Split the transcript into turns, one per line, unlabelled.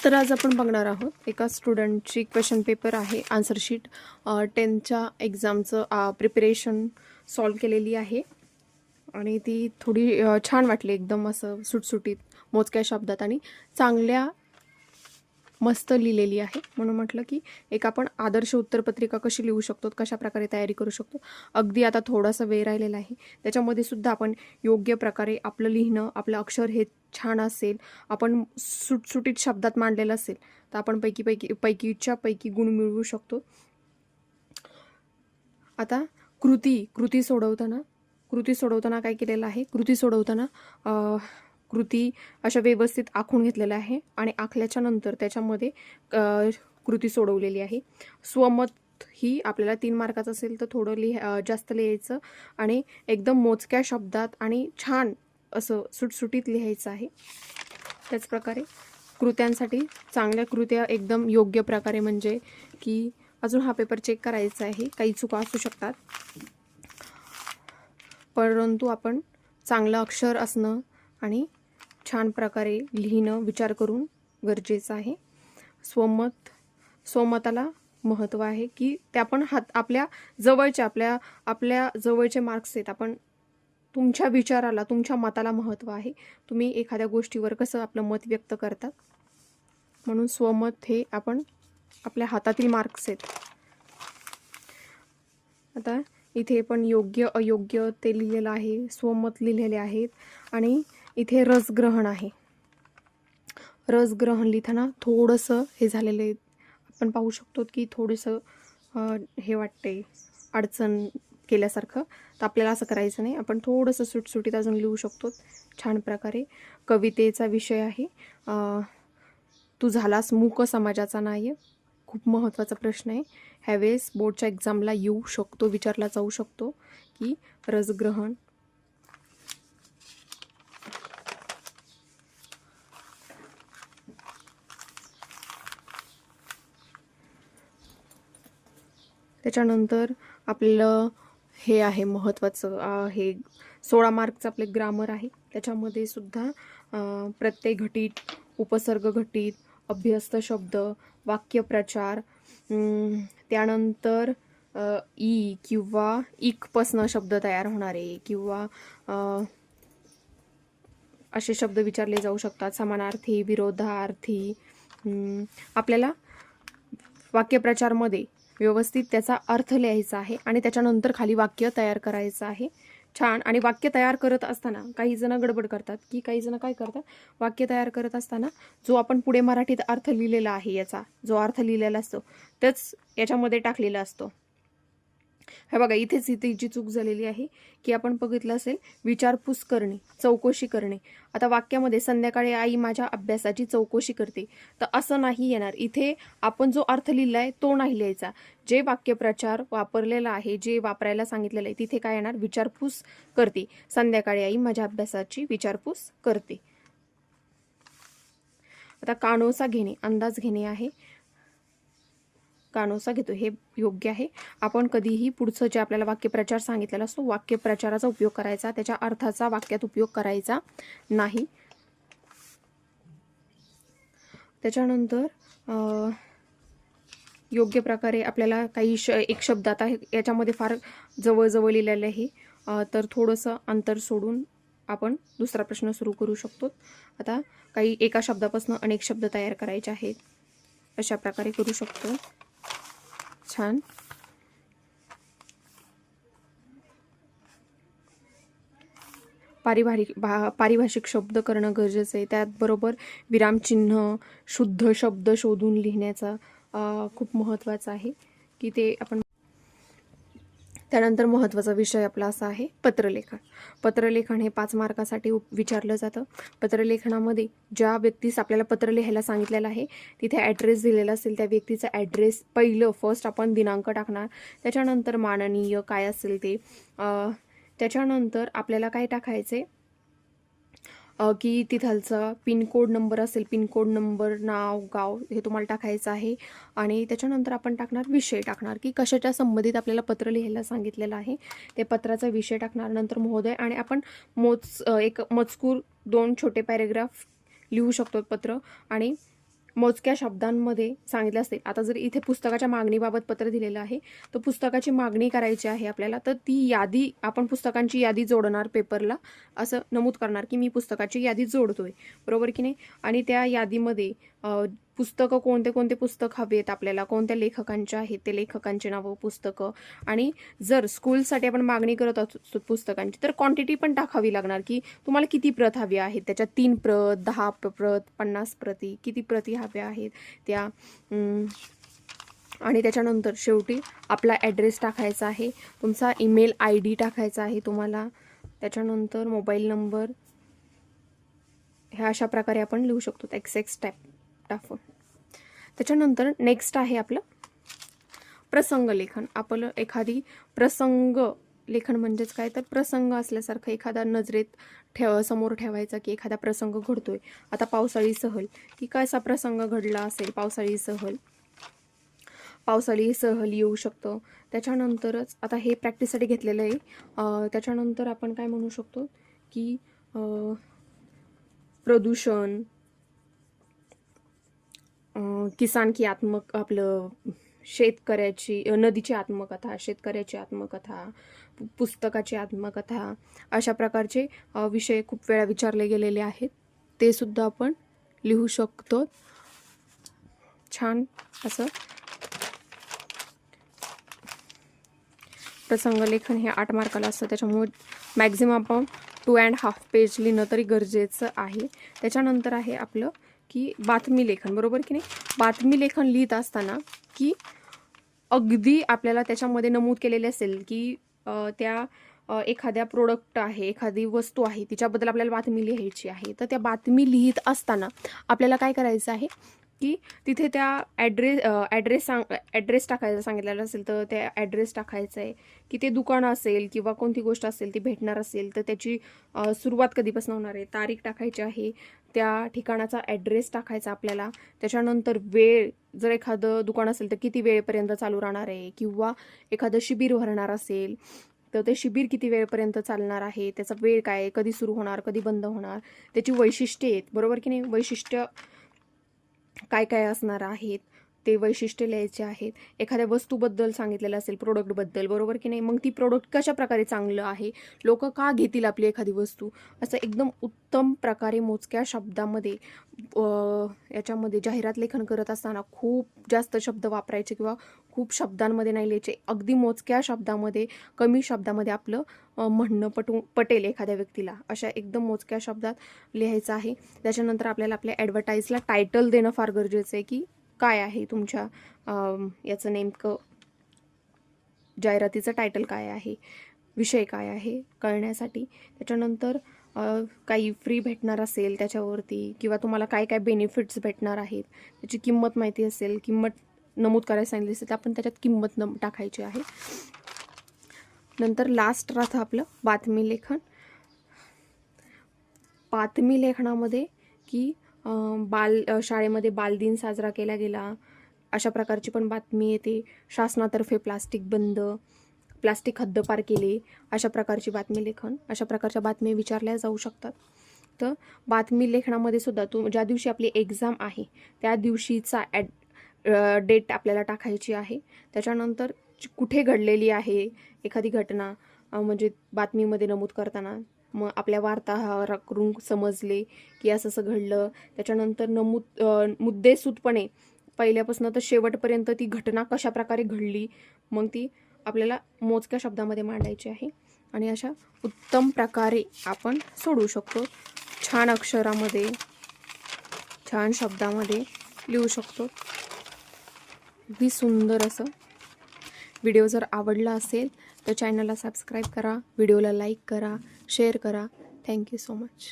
तर आज आपण बघणार आहोत एका स्टुडंटची क्वेश्चन पेपर आहे, आन्सर शीट 10च्या एक्झामचं प्रिपरेशन सॉल्व केलेली आहे आणि ती थोडी छान वाटली, एकदम असं सुटसुटीत, मोजक्या शब्दात आणि चांगल्या मस्त लिहिलेली आहे. म्हणून म्हटलं की एक आपण आदर्श उत्तरपत्रिका कशी लिहू शकतो, कशा प्रकारे तयारी करू शकतो. अगदी आता थोडासा वेळ राहिलेला आहे, त्याच्यामध्ये सुद्धा आपण योग्य प्रकारे आपलं लिहिणं, आपलं अक्षर हे छान असेल, आपण सुटसुटीत शब्दात मांडलेलं असेल तर आपण पैकीच्या पैकी गुण मिळवू शकतो. आता कृती सोडवताना काय केलेलं आहे, कृती अशा व्यवस्थित आखून घेतलेल्या आहे आणि आखल्याच्या नंतर त्याच्यामध्ये कृती सोडवलेली आहे. स्वमत ही आपल्याला 3 मार्काचं असेल तर थोडं जास्त लिहायचं आणि एकदम मोजक्या शब्दात आणि छान असं सुटसुटीत लिहायचं आहे. त्याचप्रकारे कृत्यांसाठी चांगल्या कृत्या एकदम योग्य प्रकारे, म्हणजे की अजून हा पेपर चेक करायचा आहे, काही चुका असू शकतात, परंतु आपण चांगलं अक्षर असणं आणि छान प्रकारे लिहिणं विचार करून गरजेचं आहे. स्वमताला महत्त्व आहे की ते आपण आपल्या जवळचे मार्क्स आहेत. आपण तुमच्या विचाराला, तुमच्या मताला महत्त्व आहे. तुम्ही एखाद्या गोष्टीवर कसं आपलं मत व्यक्त करतात, म्हणून स्वमत हे आपण आपल्या हातातील मार्क्स आहेत. आता इथे पण योग्य अयोग्य ते लिहिलेलं आहे, स्वमत लिहिलेले आहेत आणि इथे रसग्रहण आहे. रसग्रहण लिहिताना थोडंसं हे झालेलं आहे, आपण पाहू शकतो की थोडंसं हे वाटते अडचण केल्यासारखं. तर आपल्याला असं करायचं नाही, आपण थोडंसं सुटसुटीत अजून लिहू शकतो छान प्रकारे. कवितेचा विषय आहे, तू झालास मूक समाजाचा नायक. खूप महत्त्वाचा प्रश्न आहे, ह्यावेळेस बोर्डच्या एक्झामला येऊ शकतो, विचारला जाऊ शकतो की रसग्रहण. त्याच्यानंतर आपलं हे आहे महत्त्वाचं, हे 16 मार्कचं आपले ग्रामर आहे. त्याच्यामध्ये सुद्धा प्रत्यय घटित, उपसर्ग घटित, अभ्यस्त शब्द, वाक्यप्रचार, त्यानंतर ई किंवा इकपासनं शब्द तयार होणारे किंवा असे शब्द विचारले जाऊ शकतात, समानार्थी, विरोधार्थी. आपल्याला वाक्यप्रचारमध्ये व्यवस्थित त्याचा अर्थ लिहायचा आहे आणि त्याच्यानंतर खाली वाक्य तयार करायचं आहे छान. आणि वाक्य तयार करत असताना काही जण गडबड करतात, की काही जण काय करतात, वाक्य तयार करत असताना जो आपण पुढे मराठीत अर्थ लिहिलेला आहे, याचा जो अर्थ लिहिलेला असतो तेच याच्यामध्ये टाकलेला असतो. हे बघा, इथे जी चूक झालेली आहे की आपण बघितलं असेल, विचारपूस करणे, चौकशी करणे. आता वाक्यामध्ये संध्याकाळी आई माझ्या अभ्यासाची चौकशी करते, तर असं नाही येणार. इथे आपण जो अर्थ लिहिला आहे तो नाही लिहायचा. जे वाक्यप्रचार वापरलेला आहे, जे वापरायला सांगितलेलं आहे, तिथे काय येणार, विचारपूस करते. संध्याकाळी आई माझ्या अभ्यासाची विचारपूस करते. आता कानोसा घेणे, अंदाज घेणे आहे, कानोसा घेतो, हे योग्य आहे. आपण कधीही पुढचं जे आपल्याला वाक्यप्रचार सांगितलेला असतो, वाक्यप्रचाराचा उपयोग करायचा, त्याच्या अर्थाचा वाक्यात उपयोग करायचा नाही. त्याच्यानंतर योग्य प्रकारे आपल्याला काही एक शब्द, आता याच्यामध्ये फार जवळ लिहिलेलं आहे, तर थोडंसं अंतर सोडून आपण दुसरा प्रश्न सुरू करू शकतो. आता काही एका शब्दापासून अनेक शब्द तयार करायचे आहेत, अशा प्रकारे करू शकतो छान. पारिभाषिक शब्द करणं गरजेचं आहे. त्याचबरोबर विरामचिन्ह, शुद्ध शब्द शोधून लिहिण्याचा खूप महत्त्वाचं आहे की ते आपण. त्यानंतर महत्त्वाचा विषय आपला असा आहे पत्रलेखन. पत्रलेखन हे 5 मार्कासाठी विचारलं जातं. पत्रलेखनामध्ये ज्या व्यक्तीस आपल्याला पत्र लिहायला सांगितलेलं आहे तिथे ॲड्रेस दिलेला असेल, त्या व्यक्तीचा ॲड्रेस फर्स्ट आपण दिनांक टाकणार, त्याच्यानंतर माननीय काय असेल ते, त्याच्यानंतर आपल्याला काय टाकायचे की तिथलचा पिनकोड नंबर असेल, पिनकोड नंबर, नाव, गाव हे तुम्हाला टाकायचं आहे. आणि त्याच्यानंतर आपण टाकणार विषय, टाकणार की कशाच्या संबंधित आपल्याला पत्र लिहायला सांगितलेलं आहे, ते पत्राचा विषय टाकणार. नंतर महोदय, आणि आपण एक मजकूर 2 छोटे पॅरेग्राफ लिहू शकतो पत्र, आणि मोजक्या शब्दांमध्ये सांगितलं असते. आता जर इथे पुस्तकाच्या मागणीबाबत पत्र दिलेलं आहे, तर पुस्तकाची मागणी करायची आहे आपल्याला, तर ती यादी आपण पुस्तकांची यादी जोडणार पेपरला, असं नमूद करणार की मी पुस्तकाची यादी जोडतोय, बरोबर की नाही. आणि त्या यादीमध्ये पुस्तकं कोणते कोणते पुस्तक हवेत आपल्याला, कोणत्या लेखकांचे आहेत ते लेखकांची नावं, पुस्तकं. आणि जर स्कूलसाठी आपण मागणी करत असतो पुस्तकांची, तर क्वांटिटी पण टाकावी लागणार की तुम्हाला किती प्रत हवी आहेत, त्याच्यात 3 प्रत, 10 प्रत, 50 प्रती, किती प्रती हव्या आहेत त्या. आणि त्याच्यानंतर शेवटी आपला ॲड्रेस टाकायचा आहे, तुमचा ईमेल ID टाकायचा आहे तुम्हाला, त्याच्यानंतर मोबाईल नंबर. ह्या अशा प्रकारे आपण लिहू शकतो एक्सेक्स टाईप टाकून. त्याच्यानंतर नेक्स्ट आहे आपलं प्रसंग लेखन. आपलं एखादी प्रसंग लेखन म्हणजेच काय, तर प्रसंग असल्यासारखं एखादा नजरेत समोर ठेवायचा की एखादा प्रसंग घडतोय. आता पावसाळी सहल, की कसा प्रसंग घडला असेल, पावसाळी सहल येऊ शकतं. त्याच्यानंतरच आता हे प्रॅक्टिससाठी घेतलेलं आहे. त्याच्यानंतर आपण काय म्हणू शकतो की प्रदूषण, किसान की आपलं शेतकऱ्याची, नदीची आत्मकथा, शेतकऱ्याची आत्मकथा, पुस्तकाची आत्मकथा, अशा प्रकारचे विषय खूप वेळा विचारले गेलेले आहेत, ते सुद्धा आपण लिहू शकतो. छान असं प्रसंगलेखन हे 8 मार्काला असतं, त्याच्यामुळे मॅक्झिमम आपण 2.5 पेज लिहिणं तरी गरजेचं आहे. त्याच्यानंतर आहे आपलं की बातमी लेखन, बरोबर की नाही. बातमी लेखन लिहित असताना की अगदी आपल्याला त्याच्यामध्ये नमूद केलेले असेल की त्या एखाद्या प्रोडक्ट आहे, एखादी वस्तू आहे, तिच्याबद्दल आपल्याला बातमी लिहायची आहे. तर त्या बातमी लिहित असताना आपल्याला काय करायचं आहे की तिथे त्या ॲड्रेस टाकायचा सांगितलेला असेल, तर त्या ॲड्रेस टाकायचा आहे. की ते दुकान असेल किंवा कोणती गोष्ट असेल ती भेटणार असेल, तर त्याची सुरुवात कधीपासून होणार आहे, तारीख टाकायची आहे, त्या ठिकाणाचा ॲड्रेस टाकायचा आपल्याला. त्याच्यानंतर वेळ, जर एखादं दुकान असेल तर किती वेळेपर्यंत चालू राहणार आहे, किंवा एखादं शिबिर भरणार असेल तर ते शिबिर किती वेळपर्यंत चालणार आहे, त्याचा वेळ काय, कधी सुरू होणार, कधी बंद होणार, त्याची वैशिष्ट्ये आहेत, बरोबर की नाही. वैशिष्ट्य काय काय असणार आहेत ते वैशिष्ट्य लिहायचे आहेत. एखाद्या वस्तूबद्दल सांगितलेलं असेल, प्रोडक्टबद्दल, बरोबर की नाही. मग ती प्रोडक्ट कशा प्रकारे चांगलं आहे, लोक का घेतील आपली एखादी वस्तू, असं एकदम उत्तम प्रकारे मोजक्या शब्दामध्ये याच्यामध्ये जाहिरात लेखन करत असताना खूप जास्त शब्द वापरायचे किंवा खूप शब्दांमध्ये नाही लिहायचे. अगदी मोजक्या शब्दामध्ये, कमी शब्दामध्ये आपलं म्हणणं पटेल एखाद्या व्यक्तीला, अशा एकदम मोजक्या शब्दात लिहायचं आहे. त्याच्यानंतर आपल्याला आपल्या ॲडव्हर्टाईजला टायटल देणं फार गरजेचं आहे की काय आहे तुमच्या याचं नेमकं जाहिरातीचं टायटल काय आहे, विषय काय आहे कळण्यासाठी. त्याच्यानंतर काही फ्री भेटणार असेल त्याच्यावरती, किंवा तुम्हाला काय काय बेनिफिट्स भेटणार आहेत त्याची किंमत माहिती असेल, किंमत नमूद करायला सांगितली असेल तर आपण त्याच्यात किंमत टाकायची आहे. नंतर लास्ट राहतं आपलं बातमी लेखन. बातमी लेखनामध्ये की शाळेमध्ये बालदिन साजरा केला गेला, अशा प्रकारची पण बातमी येते. शासनातर्फे प्लास्टिक बंद, प्लास्टिक हद्दपार केले, अशा प्रकारची बातमी लेखन, अशा प्रकारच्या बातम्या विचारल्या जाऊ शकतात. तर बातमी लेखनामध्ये सुद्धा ज्या दिवशी आपली एक्झाम आहे त्या दिवशीचा डेट आपल्याला टाकायची आहे. त्याच्यानंतर कुठे घडलेली आहे एखादी घटना, म्हणजे बातमीमध्ये नमूद करताना मग आपल्या वार्ताहराकडून समजले की असं असं घडलं. त्याच्यानंतर मुद्देसूदपणे पहिल्यापासून तर शेवटपर्यंत ती घटना कशा प्रकारे घडली, मग ती आपल्याला मोजक्या शब्दामध्ये मांडायची आहे. आणि अशा उत्तम प्रकारे आपण सोडवू शकतो. छान अक्षरामध्ये, छान शब्दामध्ये लिहू शकतो. अगदी सुंदर असं. व्हिडिओ जर आवडला असेल तर चॅनलला सबस्क्राईब करा, व्हिडिओला लाईक करा, शेअर करा. Thank you so much.